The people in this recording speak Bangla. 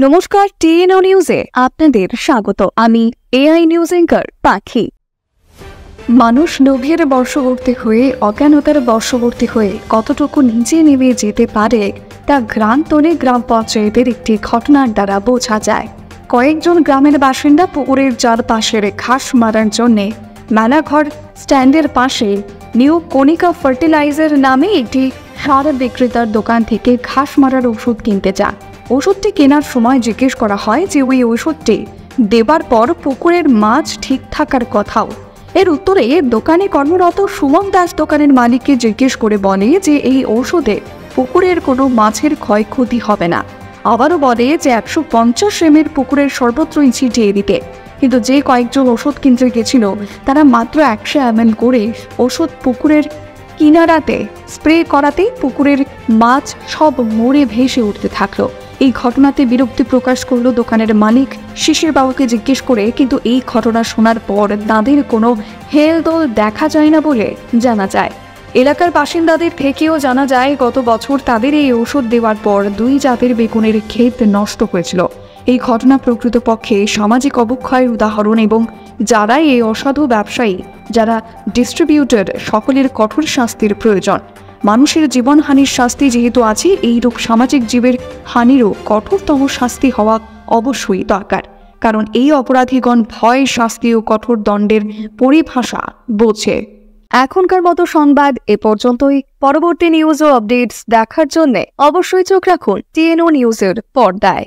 নমস্কার, টিএনও নিউজে আপনাদের স্বাগত। আমি এআই নিউজ অ্যাঙ্কার পাখি। মানুষ লোভের বশবর্তী হয়ে, অজ্ঞানতার বশবর্তী হয়ে কতটুকু নিচে নেমে যেতে পারে তা গ্রান্তরে গ্রাম পঞ্চায়েতের একটি ঘটনার দ্বারা বোঝা যায়। কয়েকজন গ্রামের বাসিন্দা পুকুরের চারপাশের ঘাস মারার জন্যে মেলাঘর স্ট্যান্ডের পাশে নিউ কণিকা ফার্টিলাইজার নামে একটি সার বিক্রেতার দোকান থেকে ঘাস মারার ওষুধ কিনতে যান। ওষুধটি কেনার সময় জিজ্ঞেস করা হয় যে ওই ওষুধটি দেবার পর পুকুরের মাছ ঠিক থাকার কথাও। এর উত্তরে দোকানে কর্মরত সুমন দাস দোকানের মালিককে জিজ্ঞেস করে বলে যে এই ঔষধে পুকুরের কোনো মাছের ক্ষয়ক্ষতি হবে না। আবারও বলে যে 150 ml পুকুরের সর্বত্রই ছিটিয়ে দিতে। কিন্তু যে কয়েকজন ওষুধ কিনতে গেছিল তারা মাত্র 100 ml করে ওষুধ পুকুরের কিনারাতে স্প্রে করাতেই পুকুরের মাছ সব মরে ভেসে উঠতে থাকলো। এই ঘটনাতে বিরক্তি প্রকাশ করলো দোকানের মালিক শিশির বাবুকে জিজ্ঞেস করে, কিন্তু এই ঘটনা শোনার পর তাদের কোনো হেলদোল দেখা যায় না বলে জানা যায়। এলাকার বাসিন্দাদের থেকেও জানা যায় গত বছর তাদের এই ওষুধ দেওয়ার পর 2 জাতের বেগুনের ক্ষেত নষ্ট হয়েছিল। এই ঘটনা প্রকৃতপক্ষে সামাজিক অবক্ষয়ের উদাহরণ এবং যারা এই অসাধু ব্যবসায়ী, যারা ডিস্ট্রিবিউটর, সকলের কঠোর শাস্তির প্রয়োজন। মানুষের জীবনহানির শাস্তি যেহেতু আছে, এইরূপ সামাজিক জীবের হানিরও কঠোরতম শাস্তি হওয়া অবশ্যই দরকার। কারণ এই অপরাধীগণ ভয়, শাস্তি ও কঠোর দণ্ডের পরিভাষা বোঝে। এখনকার মতো সংবাদ এ পর্যন্তই। পরবর্তী নিউজ ও আপডেটস দেখার জন্য অবশ্যই চোখ রাখুন টিএনও নিউজের পর্দায়।